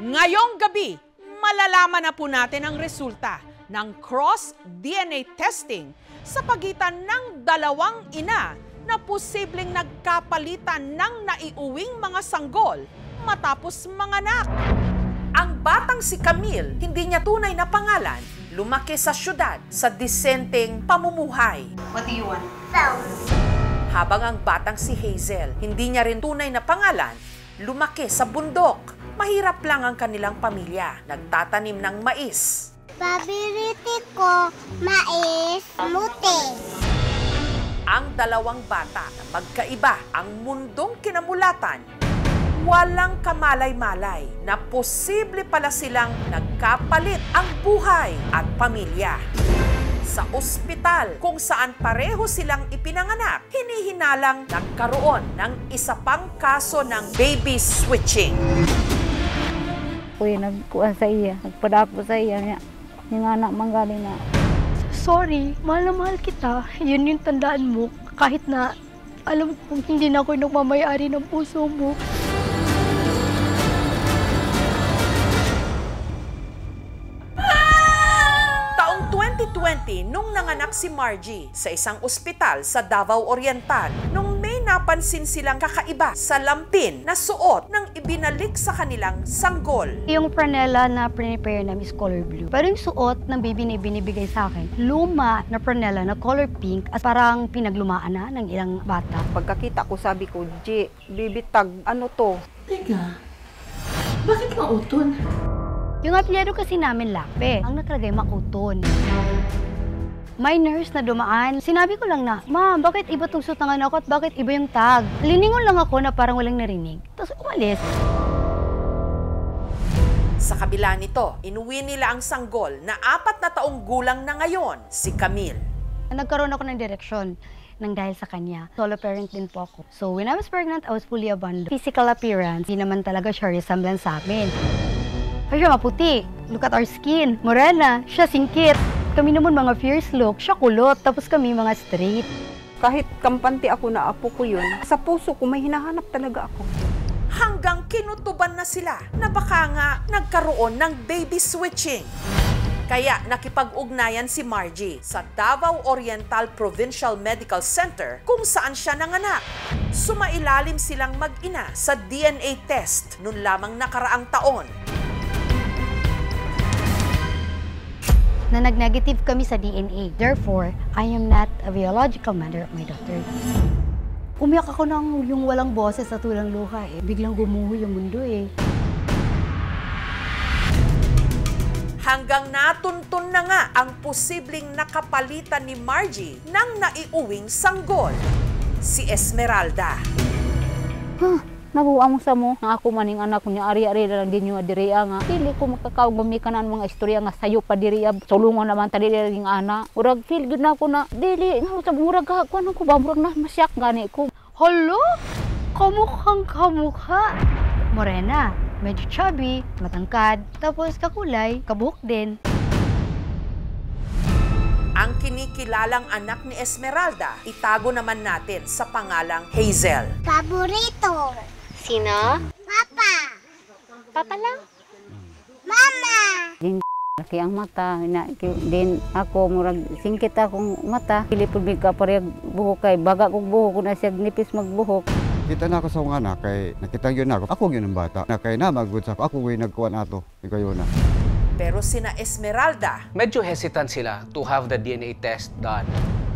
Ngayong gabi, malalaman na po natin ang resulta ng cross-DNA testing sa pagitan ng dalawang ina na posibleng nagkapalitan ng naiuwing mga sanggol matapos manganak. Ang batang si Camille, hindi niya tunay na pangalan, lumaki sa syudad sa disenteng pamumuhay. What do you want? Phone. Habang ang batang si Hazel, hindi niya rin tunay na pangalan, lumaki sa bundok. Mahirap lang ang kanilang pamilya, nagtatanim ng mais. Paborito ko, mais, mute. Ang dalawang bata na magkaiba ang mundong kinamulatan, walang kamalay-malay na posible pala silang nagkapalit ang buhay at pamilya. Sa ospital kung saan pareho silang ipinanganak, hinihinalang nagkaroon ng isa pang kaso ng baby switching. Kuya nagkuhan sa iya, nagpadapo sa iya niya. Yung anak manggaling na. Sorry, mahal na mahal kita. Yun yung tandaan mo. Kahit na alam kong hindi na ako yung nagmamayari ng puso mo. Taong 2020, nung nanganak si Margie sa isang ospital sa Davao Oriental, nung may napansin silang kakaiba sa lampin na suot ng ibinalik sa kanilang sanggol. Yung franela na prepare namin is color blue. Pero yung suot ng baby na ibinibigay sa akin, luma na franela na color pink at parang pinaglumaan na ng ilang bata. Pagkakita ko sabi ko, G, bibitag, ano to? Teka, bakit mauton? Yung apelyido kasi namin Lape, ang nakalagay Makuton. May nurse na dumaan, sinabi ko lang na, "Ma'am, bakit iba tong suit ng anak ko at bakit iba yung tag?" Liningon lang ako na parang walang narinig. Tapos umalis. Sa kabila nito, inuwi nila ang sanggol na 4 na taong gulang na ngayon, si Camille. Nagkaroon ako ng direksyon nang dahil sa kanya. Solo parent din po ako. So when I was pregnant, I was fully abandoned. Physical appearance, hindi naman talaga siya resemblance sa amin. Siya maputi. Look at our skin. Morena. Siya singkit. Kami naman mga fierce look. Siya kulot. Tapos kami mga straight. Kahit kampante ako na apo ko yun, sa puso ko may hinahanap talaga ako. Hanggang kinutuban na sila na baka nga nagkaroon ng baby switching. Kaya nakipag-ugnayan si Margie sa Davao Oriental Provincial Medical Center kung saan siya nanganak. Sumailalim silang mag-ina sa DNA test noon lamang nakaraang taon. Na nag-negative kami sa DNA. Therefore, I am not a biological mother of my daughter. Umiyak ako ng yung walang boses sa tulang luha eh. Biglang gumuho yung mundo eh. Hanggang natuntun na nga ang posibleng nakapalitan ni Margie ng naiuwing sanggol, si Esmeralda. Nabuang mo sa mo, nga ako maning anak ko niya, ari-ari lang din yung adiriya nga. Dili ko makakawag mamikanan mga istorya nga sayo pa diriya, sulungan naman tali rin ana. Murag feel good na ako na, dili, murag ako, ano ko ba, murag na masyak gani ko. Hala! Kamukhang kamukha! Morena, medyo chubby, matangkad, tapos kakulay, kabuhok din. Ang kinikilalang anak ni Esmeralda, itago naman natin sa pangalang Hazel. Paborito. Sino? Papa. Papa lang? Mama. Din laki ang mata, din ako, murag singkit akong mata. Pilipod mi ka parehag buhok kay, baga kong buhok ko na siya nipis magbuhok. Kita na ako sa mga anak, kay nakita yun ako. Ako yun ang bata. Na kay na magod sa ako yung nagkuhan ato. Ikaw yun na. Pero sina Esmeralda, medyo hesitant sila to have the DNA test done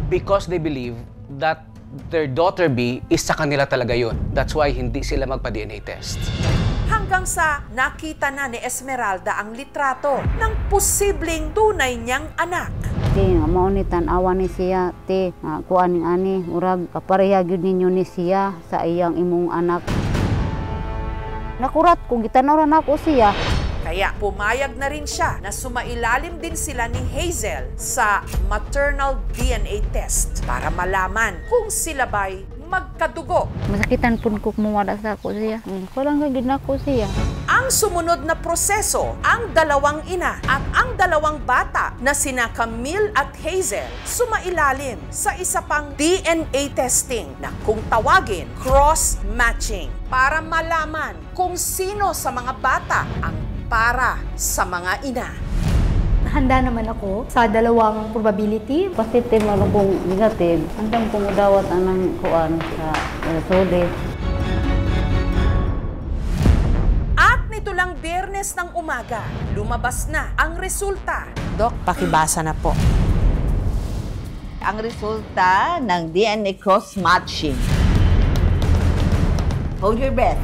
because they believe that their daughter B is sa kanila talaga yun. That's why hindi sila magpa-DNA test. hanggang sa nakita na ni Esmeralda ang litrato ng posibleng tunay niyang anak. Ti nga mao ni tan-awa ni siya ti nga kuan ning ani murag kapareha gyud ninyo ni siya sa iyang imong anak. Nakurat ko gitanaw ra nako siya. Kaya pumayag na rin siya na sumailalim din sila ni Hazel sa maternal DNA test para malaman kung sila ba'y magkadugo. Masakitan pun ko mawala sa ako siya. Kulang gyud nako siya. Ang sumunod na proseso, ang dalawang ina at ang dalawang bata na sina Camille at Hazel sumailalim sa isa pang DNA testing na kung tawagin cross-matching para malaman kung sino sa mga bata ang para sa mga ina. Handa naman ako sa dalawang probability. Positive man kung negative, andam kung udawat anang kuan sa sode. At nito lang Biyernes ng umaga, lumabas na ang resulta. Dok, pakibasa na po. Ang resulta ng DNA cross-matching. Hold your breath.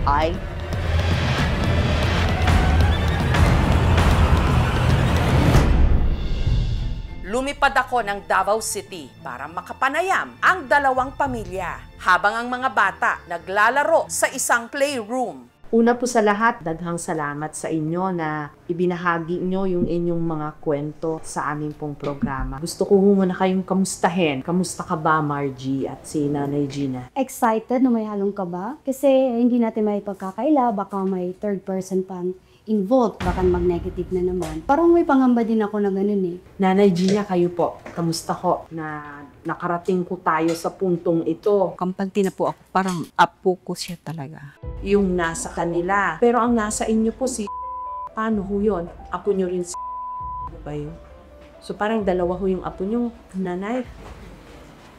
I Lumipad ako ng Davao City para makapanayam ang dalawang pamilya habang ang mga bata naglalaro sa isang playroom. Una po sa lahat, daghang salamat sa inyo na ibinahagi nyo yung inyong mga kwento sa aming pong programa. Gusto ko muna kayong kamustahin. Kamusta ka ba, Margie at si Nanay Gina? Excited na may halong kaba kasi hindi natin may pagkakaila, baka may third person pang involved, baka mag-negative na naman. Parang may pangamba din ako na ganun eh. Nanay Gina, kayo po, kamusta ko na nakarating ko tayo sa puntong ito? Kampante na po ako, parang apo ko siya talaga. Yung nasa kanila. Pero ang nasa inyo po si paano ho yun? Apo nyo rin si ba yun? So parang dalawa ho yung apo nyo, nanay.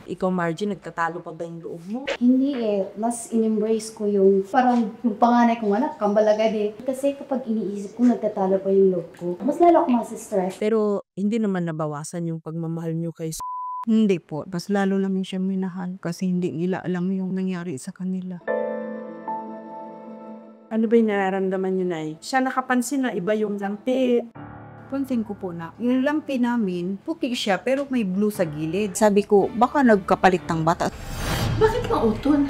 Ikaw, Margie, nagtatalo pa ba yung loob mo? Hindi eh. Mas in-embrace ko yung parang yung panganay kong anak, kambalagad eh. Kasi kapag iniisip ko, nagtatalo pa yung loob ko. Mas lalo ako mas-stress. Pero hindi naman nabawasan yung pagmamahal nyo kay Hindi po, mas lalo namin siya minahal kasi hindi nila alam yung nangyari sa kanila. Ano ba yung nararamdaman nyo, Nay? Siya nakapansin na iba yung lampi. Pansin ko po na yung lampi namin, puti siya pero may blue sa gilid. Sabi ko, baka nagkapalit ng bata. Bakit mauton?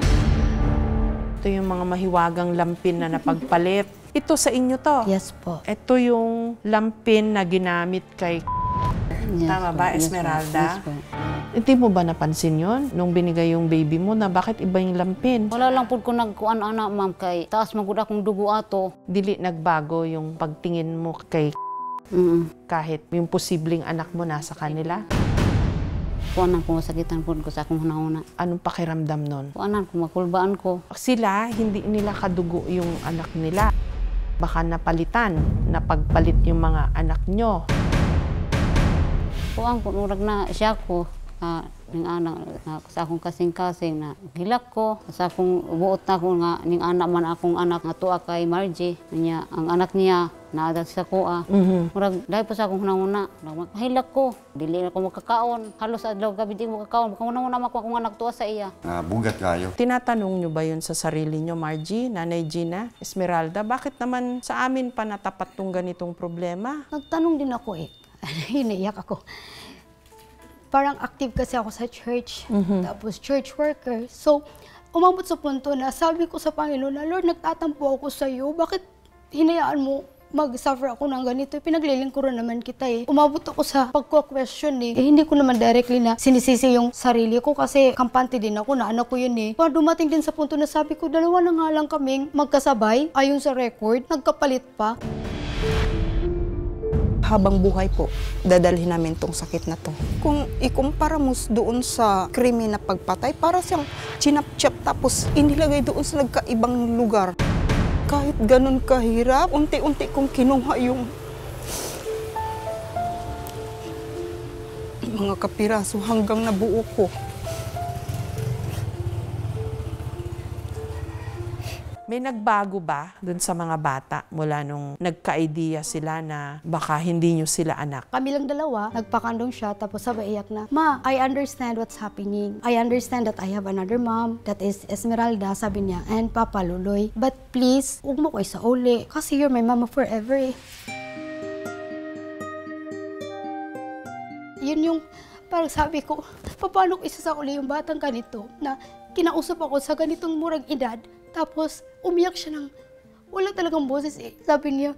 Ito yung mga mahiwagang lampin na napagpalit. Ito sa inyo to. Yes po. Ito yung lampin na ginamit kay Yes, Tama po. ba, Yes, po. Esmeralda? Yes, po. Hindi mo ba napansin yon nung binigay yung baby mo na bakit iba yung lampin? Wala lang po ko nagkuan ana ma'am kay taas magud akong dugo ato. Dili nagbago yung pagtingin mo kay kahit yung posibleng anak mo nasa kanila? Kuanan ko masakitan po ko sa akong hunahuna. Anong pakiramdam nun? Kuanan ko makulbaan ko. Sila, hindi nila kadugo yung anak nila. Baka napalitan, napagpalit yung mga anak nyo. Kuan ko murag na siya ko ning anak sa akong kasing-kasing na hilak ko sa akong buot na ko nga ning anak man akong anak nga tuwa kay Margie niya ang anak niya naadag sa kuha. Murag dahil po sa akong hunahuna hilak ko dili na ko makakaon halos adlaw gabi di mo makakaon baka hunahuna mako akong anak tuwa sa iya. Bugat kayo. Tinatanong nyo ba yun sa sarili nyo, Margie, Nanay Gina, Esmeralda? Bakit naman sa amin pa natapat tong ganitong problema? Nagtanong din ako eh. Hiniyak ako. Parang active kasi ako sa church, tapos church worker. So, umabot sa punto na sabi ko sa Panginoon na, Lord, nagtatampo ako sa iyo. Bakit hinayaan mo mag-suffer ako ng ganito? Pinaglilingkuran naman kita eh. Umabot ako sa pagko-question eh. Hindi ko naman directly na sinisisi yung sarili ko kasi kampante din ako na anak ko yun eh. Parang dumating din sa punto na sabi ko, dalawa na nga lang kaming magkasabay, ayon sa record, nagkapalit pa. Habang buhay po, dadalhin namin tong sakit na to. Kung ikumpara mo doon sa krimen na pagpatay, para siyang chinap-chap tapos inilagay doon sa nagkaibang lugar. Kahit ganun kahirap, unti-unti kong kinuha yung mga kapiraso hanggang nabuo ko. May nagbago ba dun sa mga bata mula nung nagka-idea sila na baka hindi nyo sila anak? Kami lang dalawa, nagpakandong siya, tapos sabay iyak na, Ma, I understand what's happening. I understand that I have another mom, that is Esmeralda, sabi niya, and Papa Luloy. But please, huwag mo ko isa uli, kasi you're my mama forever eh. Yun yung, parang sabi ko, paano ko isa sa uli yung batang ganito, na kinausap ako sa ganitong murag edad, tapos umiyak siya ng wala talagang boses eh. Sabi niya,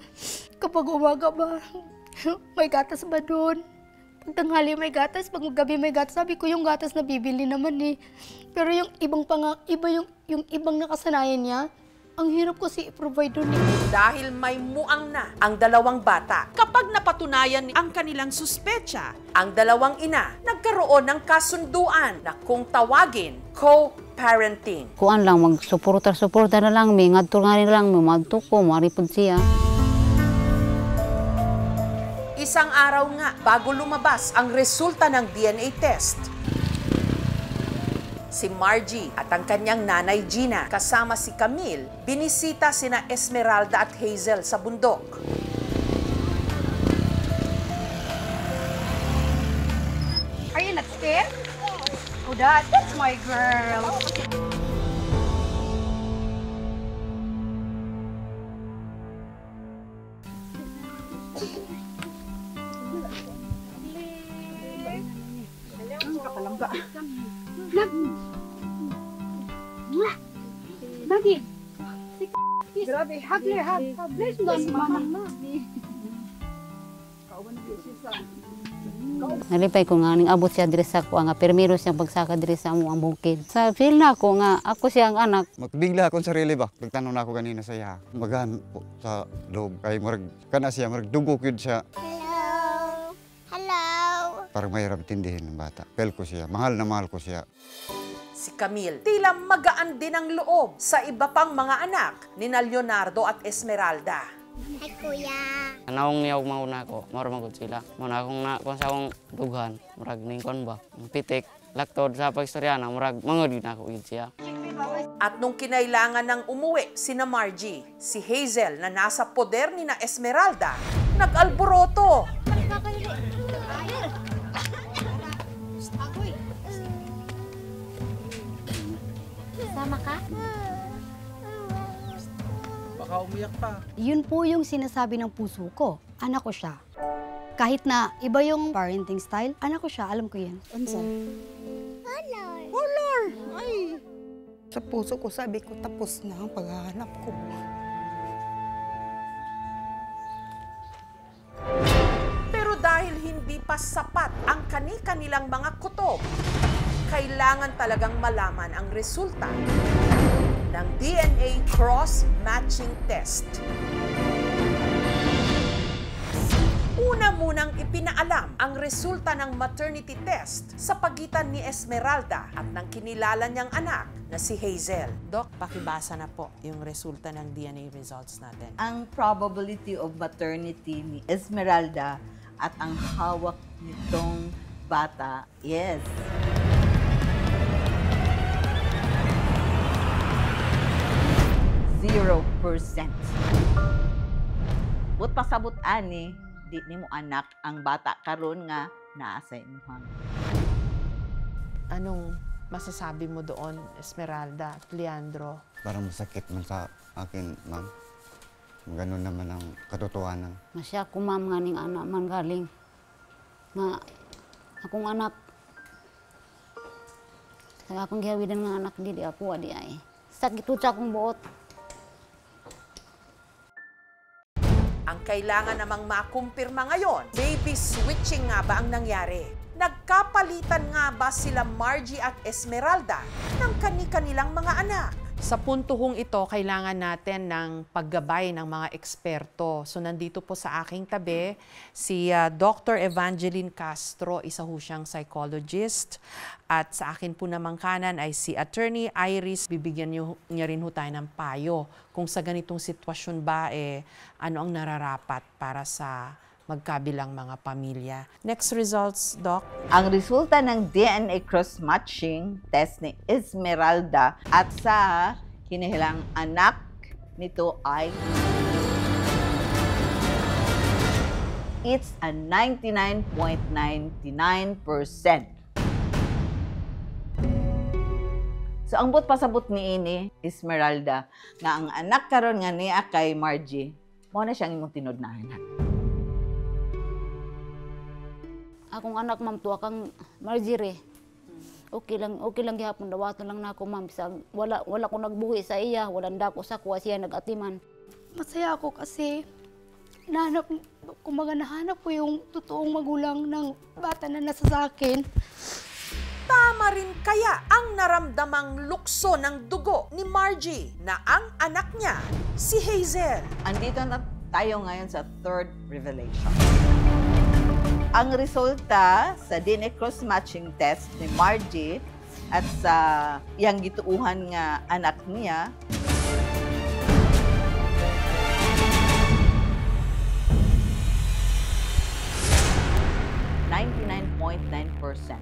kapag umaga ba, may gatas ba doon? Pag tanghali may gatas, pag gabi may gatas. Sabi ko, yung gatas na bibili naman eh. Pero yung ibang iba yung ibang nakasanayan niya, Ang hirap kasi i-provide doon. Dahil may muang na ang dalawang bata. Kapag napatunayan ang kanilang suspecha, ang dalawang ina nagkaroon ng kasunduan na kung tawagin co-parenting. Kuan lang, magsuporta-suporta na lang, may ngadto nga rin lang, may madto ko, maripod siya. Isang araw nga bago lumabas ang resulta ng DNA test, si Margie at ang kanyang nanay Gina kasama si Camille, binisita sina Esmeralda at Hazel sa bundok. Are you not scared? Oh, that's my girl. Lagi. Grabe, hug. Bless mo si mama. Nalipay ko nga, ning abot siya diri sa ko, nga permiro siyang pagsaka diri sa amo ang bukid. Sa feel na ko nga, ako siyang anak. Magbigla akong sarili ba? Pagtanong na ako kanina sa iya. Magahan po sa loob. Kay murag, kana siya, murag dugok yun siya. Hello. Hello. Parang mahirap tindihin ng bata. Feel ko siya, mahal na mahal ko siya. Si Camille, tila magaan din ang loob sa iba pang mga anak ni Leonardo at Esmeralda. Hi, Kuya. Anaong niyaw mauna ko, marumagod sila. Muna akong na kung sa akong dughan, murag ningkon ba. Ang pitik, laktod sa pagstorya na murag mangod na ako siya. At nung kinailangan ng umuwi sina Margie, si Hazel na nasa poder ni na Esmeralda, nag-alboroto. Sama ka? Baka umiyak pa. Yun po yung sinasabi ng puso ko. Anak ko siya. Kahit na iba yung parenting style, anak ko siya, alam ko yan. Color. Ay! Sa puso ko, sabi ko, tapos na ang paghahanap ko. Pero dahil hindi pa sapat ang kani-kanilang mga kutob, kailangan talagang malaman ang resulta ng DNA cross-matching test. Una munang ipinaalam ang resulta ng maternity test sa pagitan ni Esmeralda at ng kinilala niyang anak na si Hazel. Doc, pakibasa na po yung resulta ng DNA results natin. Ang probability of maternity ni Esmeralda at ang hawak nitong bata is 0%. But pasabot ani, di nimo anak ang bata karon nga naa sa imuhang. Anong masasabi mo doon, Esmeralda at Leandro? Parang masakit man sa akin, ma'am. Ganun naman ang katotohanan. Masya ko ma'am nga ning anak man galing. Nga, akong anak. Sa akong gihawidan nga anak, di ako adi ay. Sakit po sa akong buot. Ang kailangan namang makumpirma ngayon, baby switching nga ba ang nangyari? Nagkapalitan nga ba sila Margie at Esmeralda ng kani-kanilang mga anak? Sa puntuhong ito, kailangan natin ng paggabay ng mga eksperto. So nandito po sa aking tabi si Dr. Evangeline Castro, isa ho siyang psychologist. At sa akin po namang kanan ay si Attorney Iris. Bibigyan niya rin ho tayo ng payo kung sa ganitong sitwasyon ba, ano ang nararapat para sa magkabilang mga pamilya. Next results, Doc. Ang resulta ng DNA cross-matching test ni Esmeralda at sa kinihilang anak nito ay it's a 99.99%. So ang but pasabot ni ini Esmeralda nga ang anak karon nga niya kay Margie, mo na siyang imong tinudnahan. Akong anak ma'am tuwa kang Marjorie. Okay lang gihapon dawatan lang nako ma'am bisag wala ko nagbuhi sa iya, wala ndako sa kuha siya nagatiman. Masaya ako kasi nahanap ko yung totoong magulang ng bata na nasa sa akin. Tama rin kaya ang naramdamang lukso ng dugo ni Margie na ang anak niya, si Hazel. Andito na tayo ngayon sa third revelation. Ang resulta sa DNA cross-matching test ni Margie at sa iyang gituuhan nga anak niya, .9%.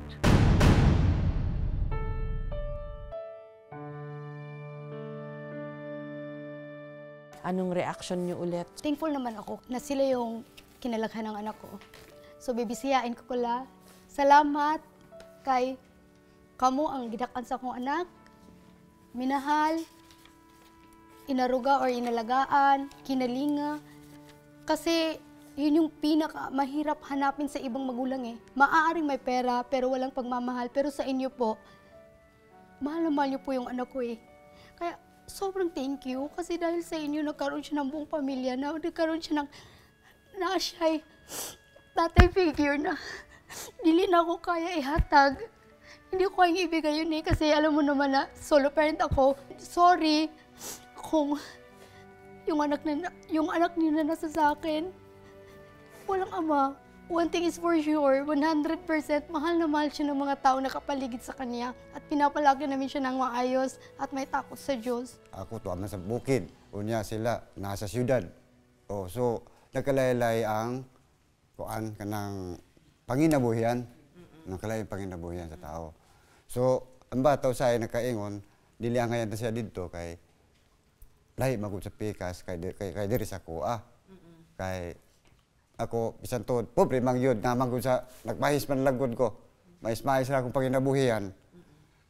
Anong reaction niyo ulit? Thankful naman ako na sila yung kinalaghan ng anak ko. So, bibisiyain ko kula. Salamat kay kamo ang gidakan sa akong anak. Minahal, inaruga or inalagaan, kinalinga. Kasi yun yung pinaka-mahirap hanapin sa ibang magulang eh. Maaaring may pera pero walang pagmamahal. Pero sa inyo po, mahal na mahal niyo po yung anak ko eh. Kaya sobrang thank you kasi dahil sa inyo nagkaroon siya ng buong pamilya na nagkaroon siya ng siya'y tatay figure na dili na ako kaya ihatag. Hindi ko kayang ibigay yun eh kasi alam mo naman na solo parent ako. Sorry kung yung anak niya na nasa sa akin. Walang ama. One thing is for sure, 100% mahal na mahal siya ng mga tao na kapaligid sa kanya at pinapalagi namin siya ng maayos at may takot sa Diyos. Ako tuwa sa bukid. Unya sila nasa siyudad. Oh, so nagkalaylay ang kuan kanang panginabuhian. Nagkalaylay panginabuhian sa tao. So ang bata usay nakaingon, dili ang ngayon na siya didto kay lahi magud sa pikas kay diri sa kuha. Kay ako bisan tuod pobre mang yun naman ko sa nagpahis man lagod ko. Mais-mais ra akong panginabuhian.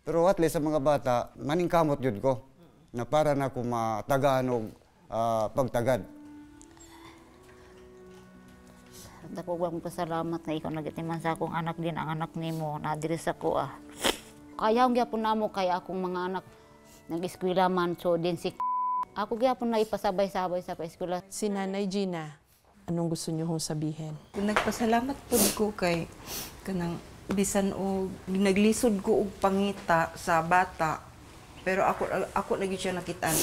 Pero at least sa mga bata maningkamot yun ko na para na ko matagaan og pagtagad. Dako bang pasalamat na ikaw nagatiman sa akong anak din ang anak nimo na diri sa kuha. Kaya ang gyapon namo kay akong mga anak nag-eskwela man so din si ako gyapon na ipasabay-sabay sa eskwela. Si Nanay Gina, anong gusto niyo hong sabihin? Nagpasalamat po ko kay kanang bisan o naglisod ko og pangita sa bata. Pero ako lagi siya nakitaan.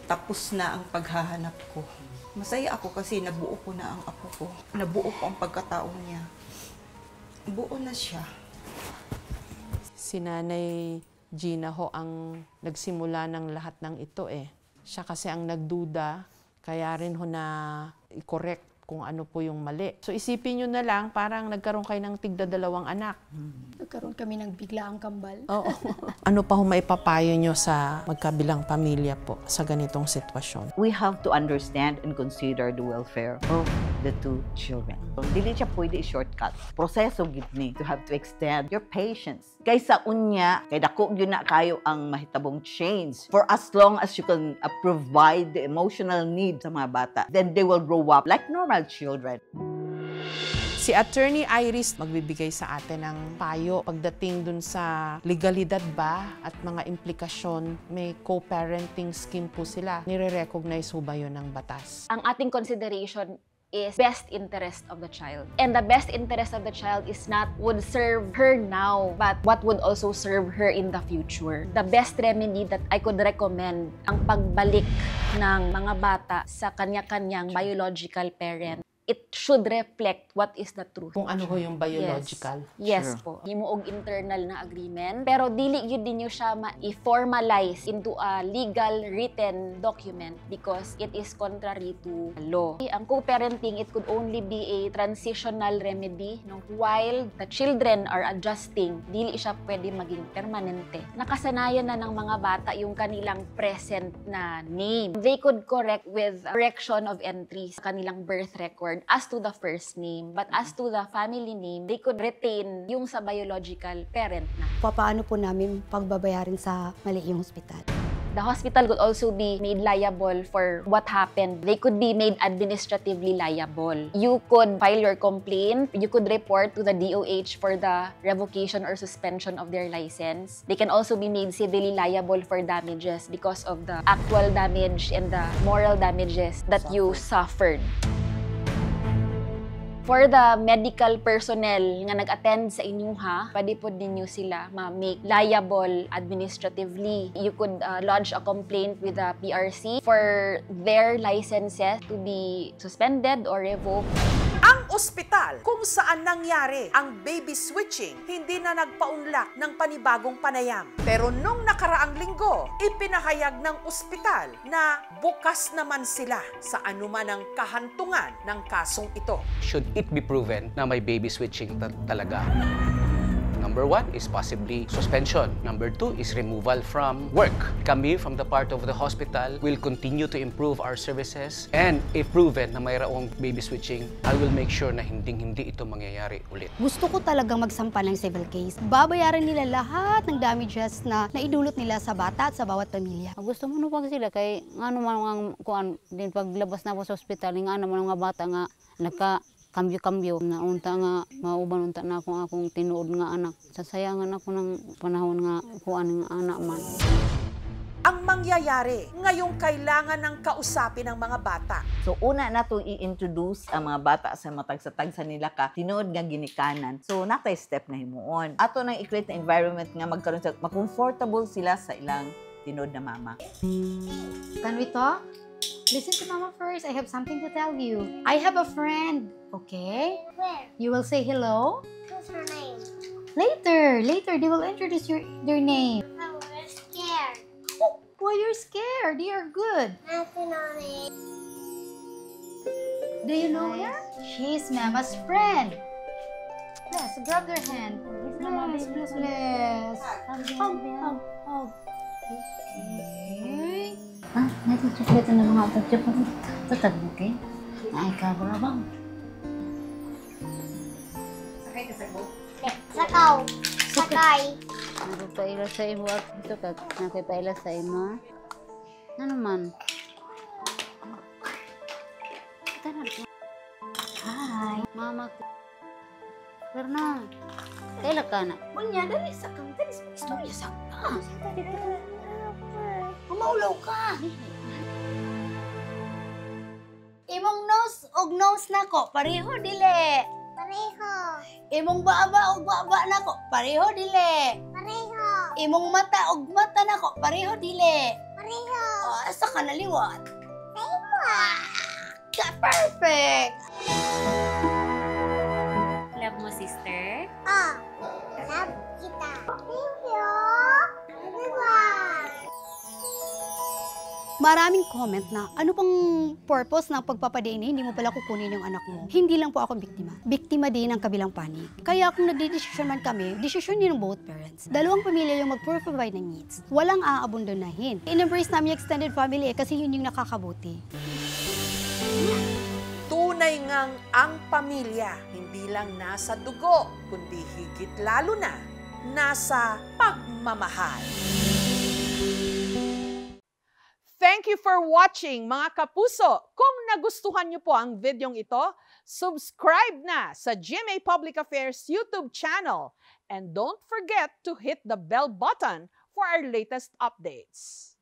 Tapos na ang paghahanap ko. Masaya ako kasi nabuo ko na ang apo ko. Nabuo ko ang pagkatao niya. Buo na siya. Si Nanay Gina ho ang nagsimula ng lahat ng ito eh. Siya kasi ang nagduda, kaya rin ho na i-correct kung ano po yung mali. So isipin nyo na lang, parang nagkaroon kayo ng tigda-dalawang anak. Nagkaroon kami ng biglaang kambal. Oo. Ano pa ho maipapayo nyo sa magkabilang pamilya po sa ganitong sitwasyon? we have to understand and consider the welfare of the two children. Dili siya pwede i-shortcut. Proseso gid ni to have to extend your patience. Kaysa unya, kay dako gyud na kayo ang mahitabong change. For as long as you can provide the emotional need sa mga bata, then they will grow up like normal children. Si Attorney Iris magbibigay sa atin ng payo pagdating dun sa legalidad ba at mga implikasyon. May co-parenting scheme po sila. Nire-recognize ho ba yun ng batas? Ang ating consideration is best interest of the child. And the best interest of the child is not would serve her now, but what would also serve her in the future. The best remedy that I could recommend ang pagbalik ng mga bata sa kanya-kanyang biological parent. It should reflect what is the truth. Kung ano ho yung biological? Yes po. Himuog internal na agreement. Pero dili yun din nyo siya ma-formalize into a legal written document because it is contrary to law. Ang co-parenting, it could only be a transitional remedy while the children are adjusting. Dili siya pwede maging permanente. Nakasanayan na ng mga bata yung kanilang present na name. They could correct with correction of entries sa kanilang birth record as to the first name, but as to the family name, they could retain yung sa biological parent na. Paano po namin pagbabayarin sa mali yung hospital? The hospital could also be made liable for what happened. They could be made administratively liable. You could file your complaint. You could report to the DOH for the revocation or suspension of their license. They can also be made civilly liable for damages because of the actual damage and the moral damages that you suffered. For the medical personnel nga nag-attend sa inyuha, pwede po ninyo sila ma-make liable administratively. You could lodge a complaint with the PRC for their licenses to be suspended or revoked. Ang ospital kung saan nangyari ang baby switching, hindi na nagpaunlak ng panibagong panayam. Pero nung nakaraang linggo, ipinahayag ng ospital na bukas naman sila sa anuman ang kahantungan ng kasong ito. Should it be proven na may baby switching talaga? Number 1 is possibly suspension. Number 2 is removal from work. Kami, from the part of the hospital, will continue to improve our services. And if proven na mayroong baby switching, I will make sure na hindi ito mangyayari ulit. Gusto ko talagang magsampa ng civil case. Babayaran nila lahat ng damages na naidulot nila sa bata at sa bawat pamilya. Gusto mo nung pag sila kay ano man ang kuan din paglabas na ako sa ospital nga ano man nga bata nga kambyo-kambyo na unta nga mauban unta na akong tinuod nga anak. Sasayangan ako ng panahon nga kuan nga anak man. Ang mangyayari, ngayong kailangan ng kausapin ng mga bata. So una na itong i-introduce ang mga bata sa matag-sa nila ka, tinuod nga ginikanan. So natay step na himuon. Ato nang i-create na environment nga magkaroon sa makomfortable sila sa ilang tinuod na mama. Can we talk? Listen to Mama first. I have something to tell you. I have a friend. Okay? Where? You will say hello. What's her name? Later, they will introduce their name. Oh, we're scared. Oh, why you're scared? They are good. Nothing on it. Do you know her? She's Mama's friend. Bless, grab their hand. Bless, bless, bless. Hug. Okay. Natutupit na mga tatupit. Tatag mo kay? Ay, kabarabang. Sakay ka sa boat? Sakaw. Sakay. Nagpaila sa imo at ito ka. Nagpaila sa imo. Ano man? Hi. Mama ko. Karna. Kailan ka na? Unya, dali sa kang. Dali sa istorya sa kang. Maulaw ka. Imong nose og nose nako, pareho dili. Pareho. Imong baba og baba nako, pareho dili. Pareho. Imong mata og mata nako, pareho dili. Pareho. Asa ka naliwat? Same. Perfect. Love mo, sister? Oh. Love kita. Thank you. Everyone. Maraming comment na ano pang purpose ng pagpapa-DNA, hindi mo pala kukunin yung anak mo. Hindi lang po ako biktima. Biktima din ang kabilang panig. Kaya kung nagdidesisyon man kami, desisyon din ng both parents. Dalawang pamilya yung mag-provide ng needs. Walang aabundonahin. In-embrace namin yung extended family kasi yun yung nakakabuti. Tunay ngang ang pamilya, hindi lang nasa dugo, kundi higit lalo na nasa pagmamahal. Thank you for watching, mga kapuso. Kung nagustuhan niyo po ang videong ito, subscribe na sa GMA Public Affairs YouTube channel. And don't forget to hit the bell button for our latest updates.